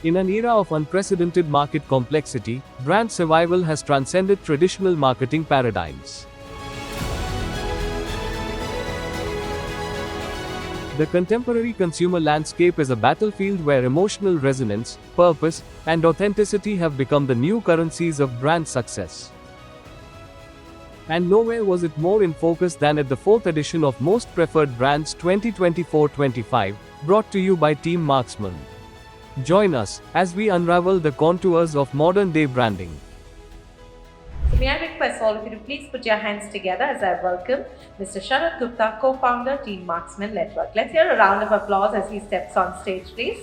In an era of unprecedented market complexity, brand survival has transcended traditional marketing paradigms. The contemporary consumer landscape is a battlefield where emotional resonance, purpose, and authenticity have become the new currencies of brand success. And nowhere was it more in focus than at the fourth edition of Most Preferred Brands 2024-25, brought to you by Team Marksman. Join us as we unravel the contours of modern-day branding. So may I request all of you to please put your hands together as I welcome Mr. Sharat Gupta, co-founder, Team Marksman Network. Let's hear a round of applause as he steps on stage, please.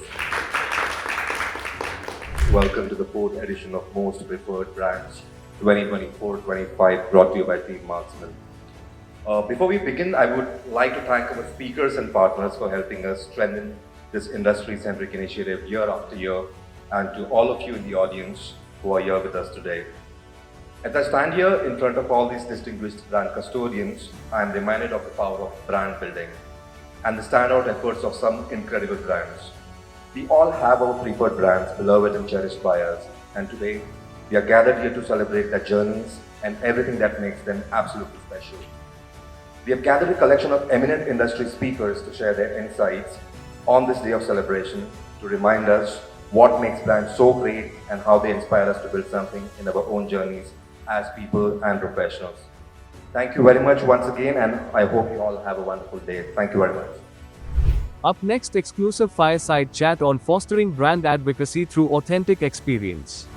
Welcome to the fourth edition of Most Preferred Brands 2024-25, brought to you by Team Marksman. Before we begin, I would like to thank our speakers and partners for helping us strengthen this industry-centric initiative year after year, and to all of you in the audience who are here with us today. As I stand here in front of all these distinguished brand custodians, I am reminded of the power of brand building and the standout efforts of some incredible brands. We all have our preferred brands, beloved and cherished by us, and today we are gathered here to celebrate their journeys and everything that makes them absolutely special. We have gathered a collection of eminent industry speakers to share their insights on this day of celebration, to remind us what makes brands so great and how they inspire us to build something in our own journeys as people and professionals. Thank you very much once again, and I hope you all have a wonderful day. Thank you very much. Up next, exclusive fireside chat on fostering brand advocacy through authentic experience.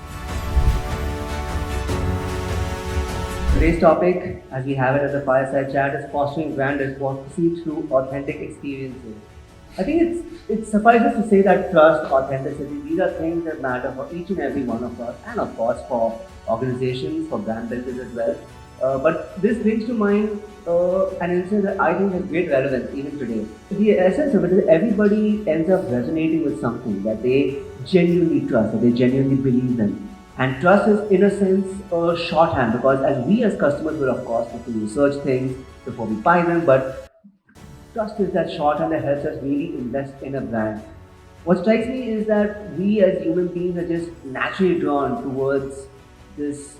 Today's topic, as we have it as a fireside chat, is fostering brand advocacy through authentic experiences. I think it suffices to say that trust, authenticity, these are things that matter for each and every one of us, and of course for organizations, for brand builders as well. But this brings to mind an instance that I think has great relevance even today. The essence of it is everybody ends up resonating with something that they genuinely trust, that they genuinely believe in. And trust is, in a sense, a shorthand, because as we as customers will of course have to research things before we buy them, but trust is that shorthand that helps us really invest in a brand. What strikes me is that we as human beings are just naturally drawn towards this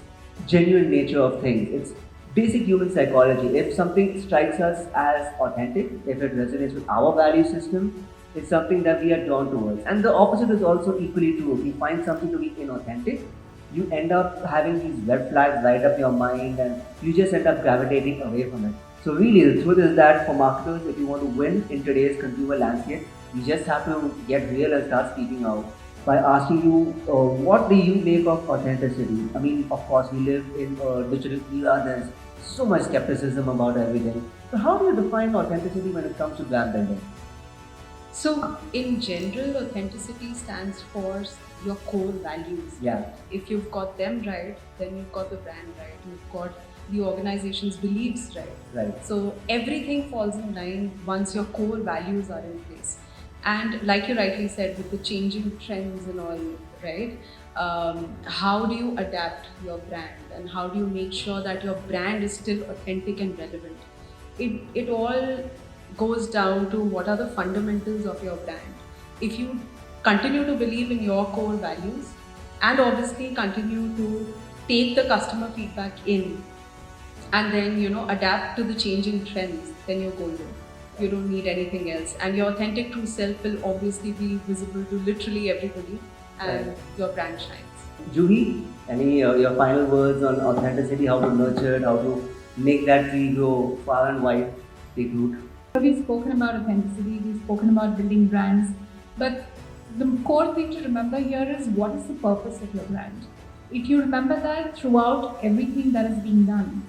genuine nature of things. It's basic human psychology. If something strikes us as authentic, if it resonates with our value system, it's something that we are drawn towards. And the opposite is also equally true. If you find something to be inauthentic, you end up having these red flags light up your mind and you just end up gravitating away from it. So really, the truth is that for marketers, if you want to win in today's consumer landscape, you just have to get real and start speaking out by asking you, what do you make of authenticity? I mean, of course, we live in a digital era. There's so much skepticism about everything. So how do you define authenticity when it comes to brand building? So, in general, authenticity stands for your core values. Yeah. If you've got them right, then you've got the brand right. You've got the organization's beliefs right. Right. So everything falls in line once your core values are in place. And like you rightly said, with the changing trends and all, right? How do you adapt your brand, and how do you make sure that your brand is still authentic and relevant? It all goes down to what are the fundamentals of your brand. If you continue to believe in your core values and obviously continue to take the customer feedback in, and then adapt to the changing trends, then you're golden. You don't need anything else, and your authentic true self will obviously be visible to literally everybody, and Right. your brand shines. Juhi, any your final words on authenticity, how to nurture it, how to make that tree grow far and wide, take root? We've spoken about authenticity, we've spoken about building brands, but the core thing to remember here is what is the purpose of your brand. If you remember that throughout everything that is being done,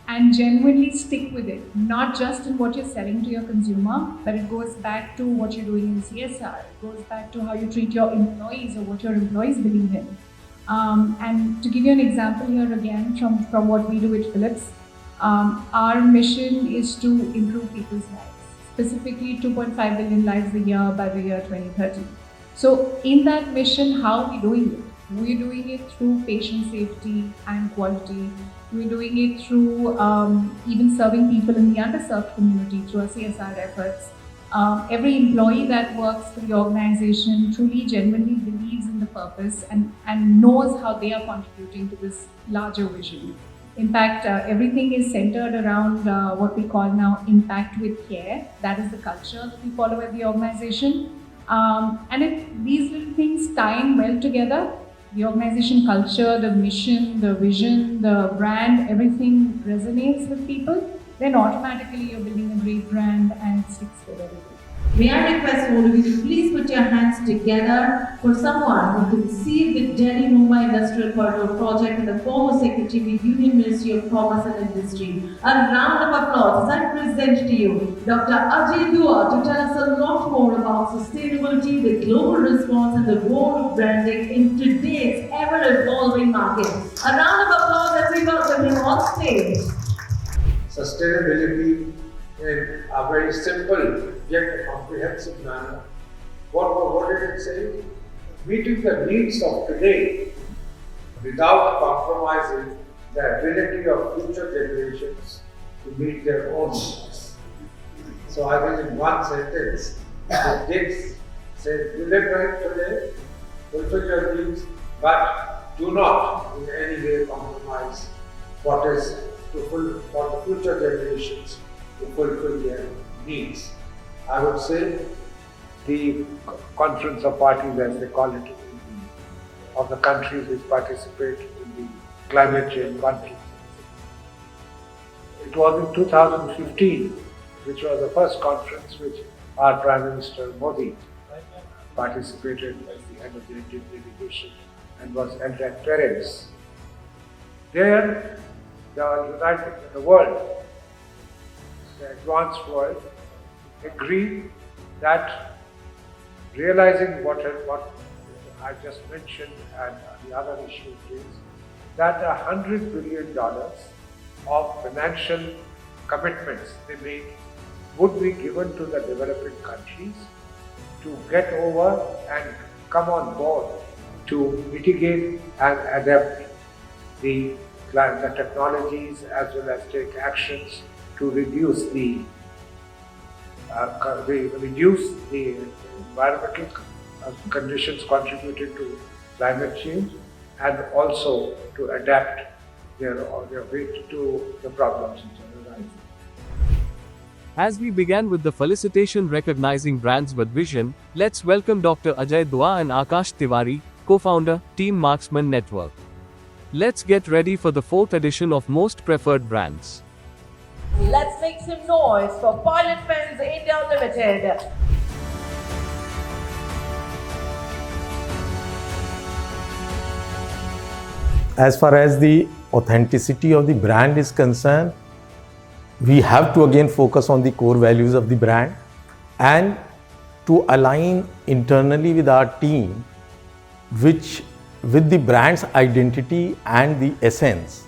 and genuinely stick with it, not just in what you're selling to your consumer, but it goes back to what you're doing in CSR, it goes back to how you treat your employees or what your employees believe in. And to give you an example here again from what we do at Philips, our mission is to improve people's lives, specifically 2.5 billion lives a year by the year 2030. So in that mission, how are we doing it? We're doing it through patient safety and quality. We're doing it through even serving people in the underserved community through our CSR efforts. Every employee that works for the organization truly, genuinely believes in the purpose and knows how they are contributing to this larger vision. In fact, everything is centered around what we call now impact with care. That is the culture that we follow at the organization. These little things tie in well together. The organization culture, the mission, the vision, the brand, everything resonates with people. Then automatically you're building a great brand and it sticks with everything. May I request all of you to please put your hands together for someone who conceived the Delhi Mumbai Industrial Corridor project and the former Secretary of the Union Ministry of Commerce and Industry. A round of applause as I present to you Dr. Ajay Dua to tell us a lot more about sustainability, the global response and the role of branding in today's ever-evolving market. A round of applause as we welcome him on stage. Sustainability in a very simple yet comprehensive manner. What did it say? Meeting the needs of today without compromising the ability of future generations to meet their own needs. So I think in one sentence, it did say, you live right today, fulfill your needs, but do not in any way compromise what is for the future generations to fulfill their needs. I would say the conference of parties, as they call it, of the countries which participate in the climate change conference. It was in 2015, which was the first conference which our Prime Minister Modi participated as the head of the Indian delegation and was held at Paris. There, the world, the advanced world, agreed that realizing what I just mentioned and the other issues is that $100 billion of financial commitments they made would be given to the developing countries to get over and come on board to mitigate and adapt the technologies as well as take actions to reduce the environmental conditions contributing to climate change and also to adapt their way to the problems which are arising. As we began with the felicitation recognizing brands with vision, let's welcome Dr. Ajay Dua and Akash Tiwari, co-founder, Team Marksman Network. Let's get ready for the 4th edition of Most Preferred Brands. Let's make some noise for Pilot Pens India Limited. As far as the authenticity of the brand is concerned, we have to again focus on the core values of the brand and to align internally with our team, with the brand's identity and the essence,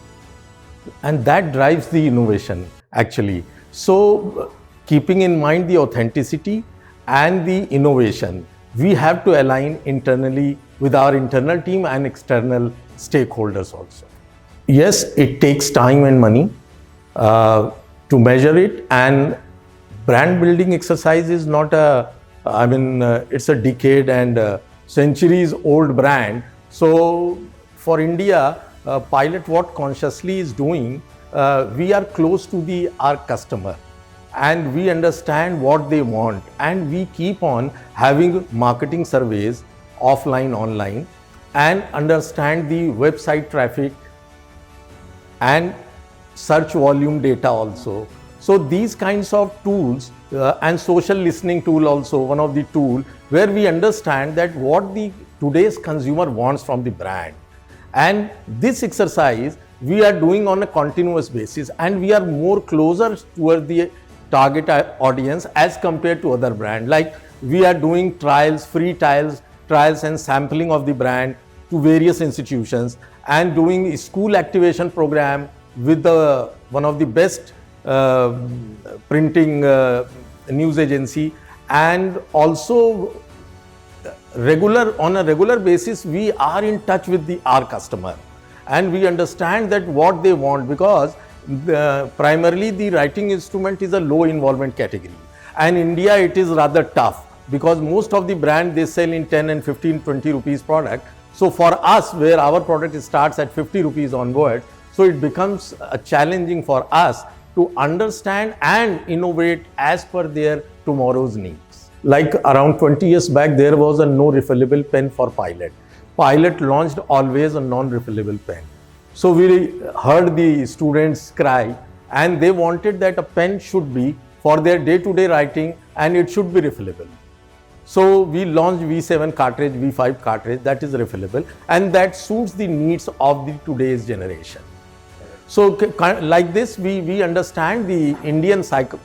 and that drives the innovation actually. So keeping in mind the authenticity and the innovation, we have to align internally with our internal team and external stakeholders also. Yes, it takes time and money to measure it, and brand building exercise is not it's a decade and centuries old brand. So for India, Pilot what consciously is doing, we are close to our customer and we understand what they want, and we keep on having marketing surveys offline, online, and understand the website traffic and search volume data also. So these kinds of tools and social listening tool also, one of the tool where we understand that what the today's consumer wants from the brand. And this exercise we are doing on a continuous basis, and we are more closer toward the target audience as compared to other brand. Like we are doing trials, free trials and sampling of the brand to various institutions, and doing a school activation program with one of the best printing news agency, and also on a regular basis we are in touch with our customer, and we understand that what they want, because primarily the writing instrument is a low involvement category, and India it is rather tough because most of the brand they sell in 10 and 15, 20 rupees product. So for us, where our product starts at 50 rupees onward, so it becomes challenging for us to understand and innovate as per their tomorrow's needs. Like around 20 years back, there was a no refillable pen for Pilot. Pilot launched always a non-refillable pen. So we heard the students cry and they wanted that a pen should be for their day-to-day writing and it should be refillable. So we launched V7 cartridge, V5 cartridge that is refillable and that suits the needs of the today's generation. So like this we understand the Indian psycho,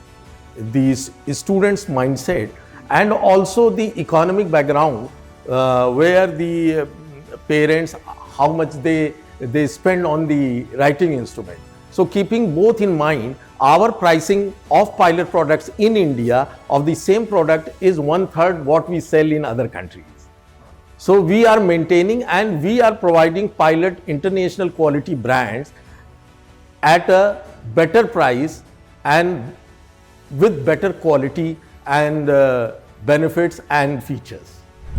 the students' mindset and also the economic background where the parents, how much they spend on the writing instrument. So keeping both in mind, our pricing of Pilot products in India of the same product is 1/3 what we sell in other countries. So we are maintaining and we are providing Pilot international quality brands at a better price and with better quality and benefits and features.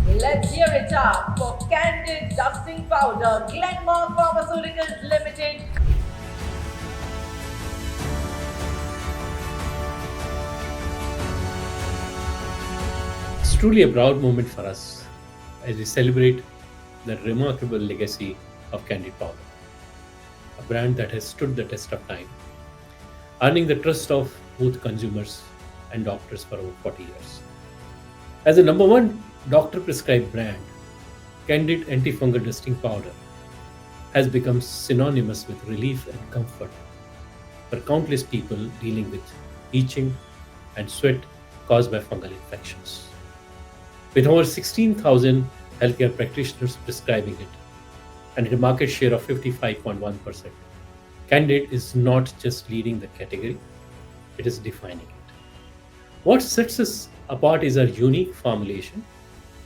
Let's hear it up for Candid Dusting Powder, Glenmark Pharmaceuticals Limited. It's truly a proud moment for us as we celebrate the remarkable legacy of Candid Powder, a brand that has stood the test of time, earning the trust of both consumers and doctors for over 40 years. As the number one doctor-prescribed brand, Candid Antifungal Dusting Powder has become synonymous with relief and comfort for countless people dealing with itching and sweat caused by fungal infections. With over 16,000 healthcare practitioners prescribing it and a market share of 55.1%, Candid is not just leading the category, it is defining it. What sets us apart is our unique formulation,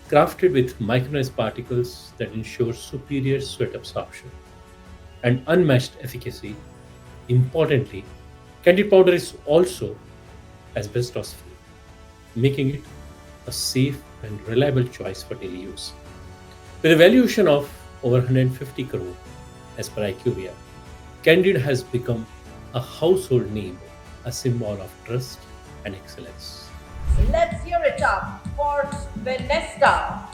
crafted with micronized particles that ensure superior sweat absorption and unmatched efficacy. Importantly, Candid Powder is also asbestos-free, making it a safe and reliable choice for daily use. With a valuation of over 150 crore as per IQVIA, Candid has become a household name, a symbol of trust and excellence. Let's hear it up for Venesta.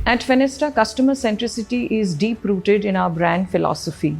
At Fenesta, customer centricity is deep rooted in our brand philosophy.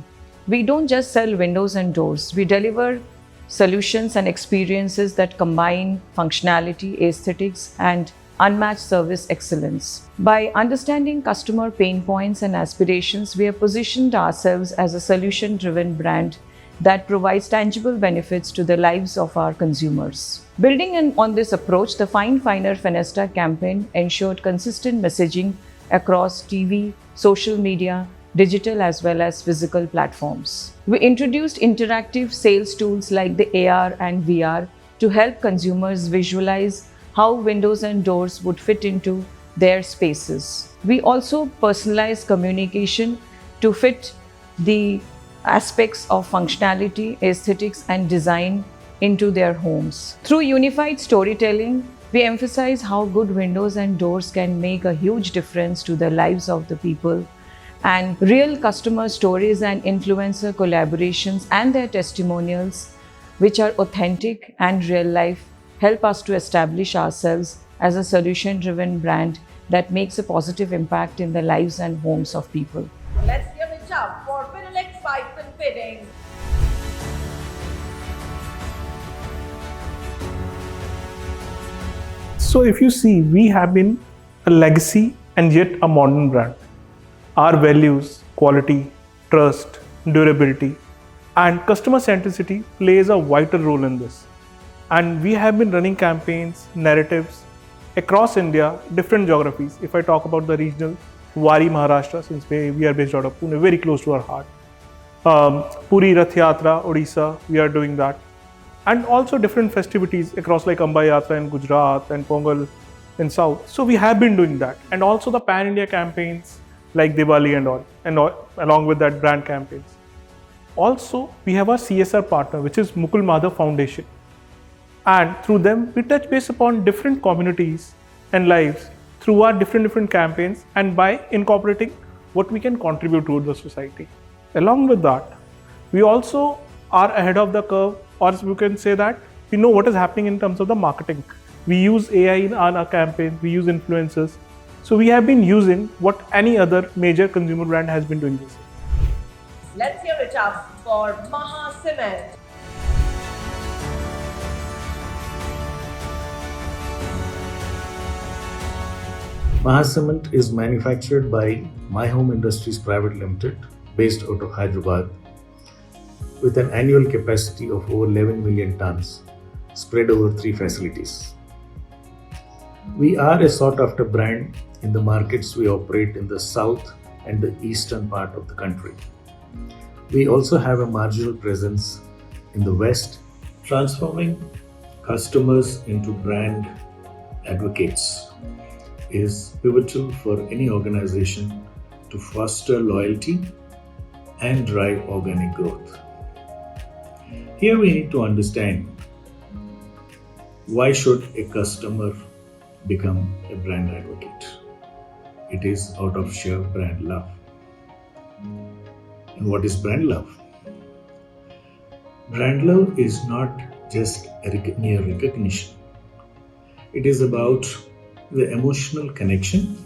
We don't just sell windows and doors, we deliver solutions and experiences that combine functionality, aesthetics, and unmatched service excellence. By understanding customer pain points and aspirations, we have positioned ourselves as a solution-driven brand that provides tangible benefits to the lives of our consumers. Building on this approach, the Fine Finer Fenesta campaign ensured consistent messaging across TV, social media, digital as well as physical platforms. We introduced interactive sales tools like the AR and VR to help consumers visualize how windows and doors would fit into their spaces. We also personalized communication to fit the aspects of functionality, aesthetics, and design into their homes. Through unified storytelling, we emphasize how good windows and doors can make a huge difference to the lives of the people, and real customer stories and influencer collaborations and their testimonials, which are authentic and real life, help us to establish ourselves as a solution-driven brand that makes a positive impact in the lives and homes of people. Let's hear it up for Pinilex Pipes and Fittings. So if you see, we have been a legacy and yet a modern brand. Our values, quality, trust, durability, and customer centricity plays a vital role in this. And we have been running campaigns, narratives across India, different geographies. If I talk about the regional, Wari, Maharashtra, since we are based out of Pune, very close to our heart. Puri Rath Yatra, Odisha, we are doing that. And also different festivities across like Amba Yatra in Gujarat and Pongal in South. So we have been doing that. And also the Pan-India campaigns like Diwali and all, along with that brand campaigns. Also, we have our CSR partner, which is Mukul Madhav Foundation. And through them, we touch base upon different communities and lives through our different campaigns and by incorporating what we can contribute to the society. Along with that, we also are ahead of the curve, or we can say that we know what is happening in terms of the marketing. We use AI in our campaigns, we use influencers. So we have been using what any other major consumer brand has been doing this. Let's hear it up for Maha Cement. Maha Cement is manufactured by My Home Industries Private Limited, based out of Hyderabad, with an annual capacity of over 11 million tons, spread over 3 facilities. We are a sought-after brand in the markets we operate in the south and the eastern part of the country. We also have a marginal presence in the west. Transforming customers into brand advocates is pivotal for any organization to foster loyalty and drive organic growth. Here we need to understand, why should a customer become a brand advocate? It is out of sheer brand love. And what is brand love? Brand love is not just a mere recognition. It is about the emotional connection,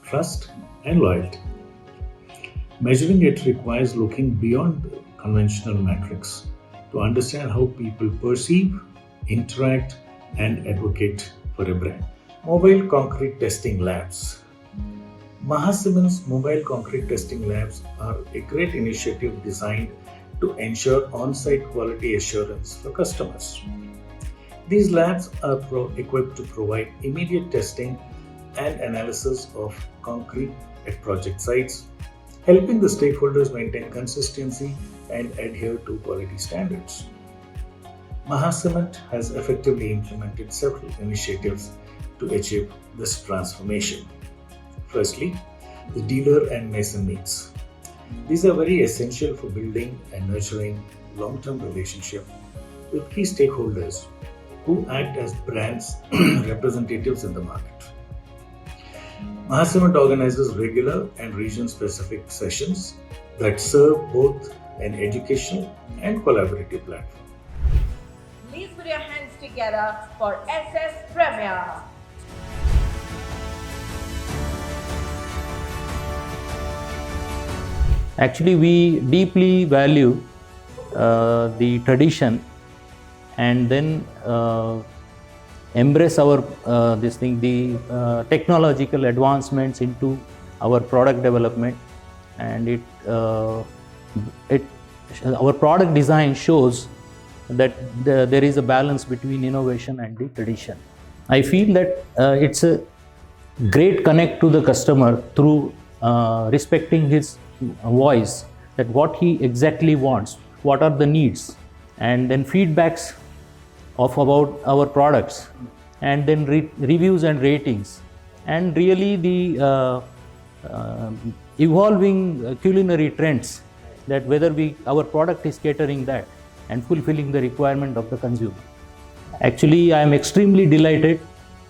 trust, and loyalty. Measuring it requires looking beyond conventional metrics to understand how people perceive, interact, and advocate for a brand. Mobile concrete testing labs. Maha Cement's mobile concrete testing labs are a great initiative designed to ensure on-site quality assurance for customers. These labs are equipped to provide immediate testing and analysis of concrete at project sites, helping the stakeholders maintain consistency and adhere to quality standards. Maha Cement has effectively implemented several initiatives to achieve this transformation. Firstly, the dealer and mason meets. These are very essential for building and nurturing long-term relationship with key stakeholders who act as brands representatives in the market. Maha Cement organizes regular and region-specific sessions that serve both an educational and collaborative platform. Please put your hands together for SS Premier. Actually, we deeply value the tradition and then embrace our the technological advancements into our product development, and our product design shows that there is a balance between innovation and the tradition. I feel that it's a great connect to the customer through respecting his voice, that what he exactly wants, what are the needs, and then feedbacks about our products, and then reviews and ratings, and really the evolving culinary trends, that whether our product is catering that and fulfilling the requirement of the consumer. Actually, I am extremely delighted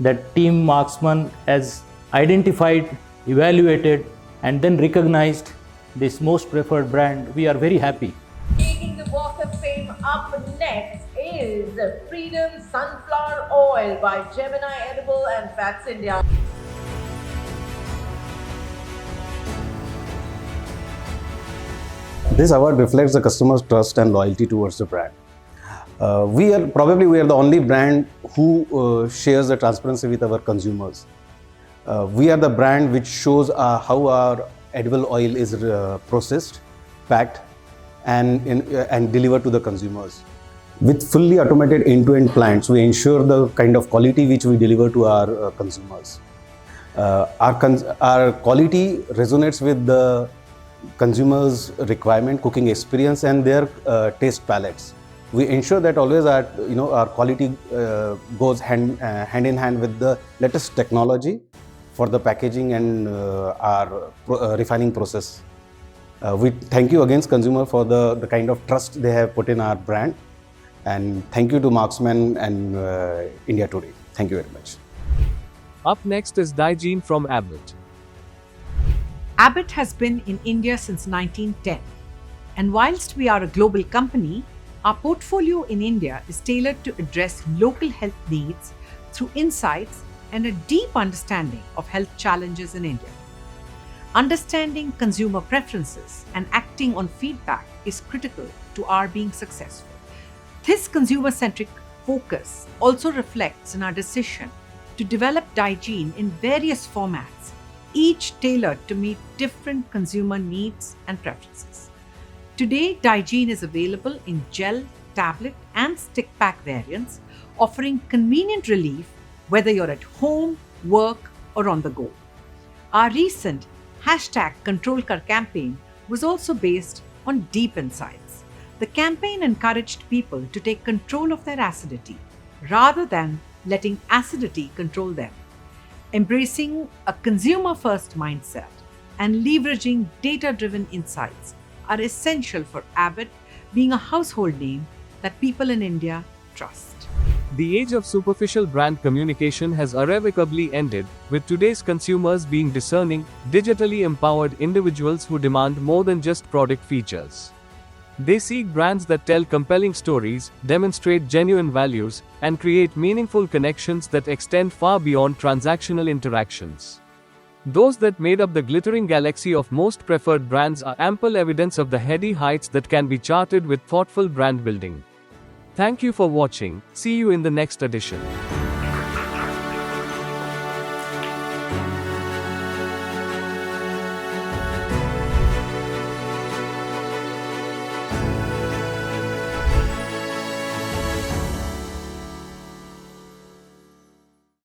that Team Marksman has identified, evaluated, and then recognized this most preferred brand. We are very happy. Taking the Walk of Fame up next is Freedom Sunflower Oil by Gemini Edible and Fats India. This award reflects the customer's trust and loyalty towards the brand. We are the only brand who shares the transparency with our consumers. We are the brand which shows how our edible oil is processed, packed, and delivered to the consumers. With fully automated end-to-end plants, we ensure the kind of quality which we deliver to our consumers. Our quality resonates with the consumers' requirement, cooking experience, and their taste palettes. We ensure that always our quality goes hand in hand with the latest technology for the packaging and our refining process. We thank you again, consumer, for the kind of trust they have put in our brand. And thank you to Marksman and India Today. Thank you very much. Up next is Digene from Abbott. Abbott has been in India since 1910. And whilst we are a global company, our portfolio in India is tailored to address local health needs through insights and a deep understanding of health challenges in India. Understanding consumer preferences and acting on feedback is critical to our being successful. This consumer-centric focus also reflects in our decision to develop Digene in various formats, each tailored to meet different consumer needs and preferences. Today, Digene is available in gel, tablet, and stick pack variants, offering convenient relief whether you're at home, work, or on the go. Our recent #ControlKar campaign was also based on deep insights. The campaign encouraged people to take control of their acidity rather than letting acidity control them. Embracing a consumer-first mindset and leveraging data-driven insights are essential for Abbott being a household name that people in India trust. The age of superficial brand communication has irrevocably ended, with today's consumers being discerning, digitally empowered individuals who demand more than just product features. They seek brands that tell compelling stories, demonstrate genuine values, and create meaningful connections that extend far beyond transactional interactions. Those that made up the glittering galaxy of most preferred brands are ample evidence of the heady heights that can be charted with thoughtful brand building. Thank you for watching. See you in the next edition.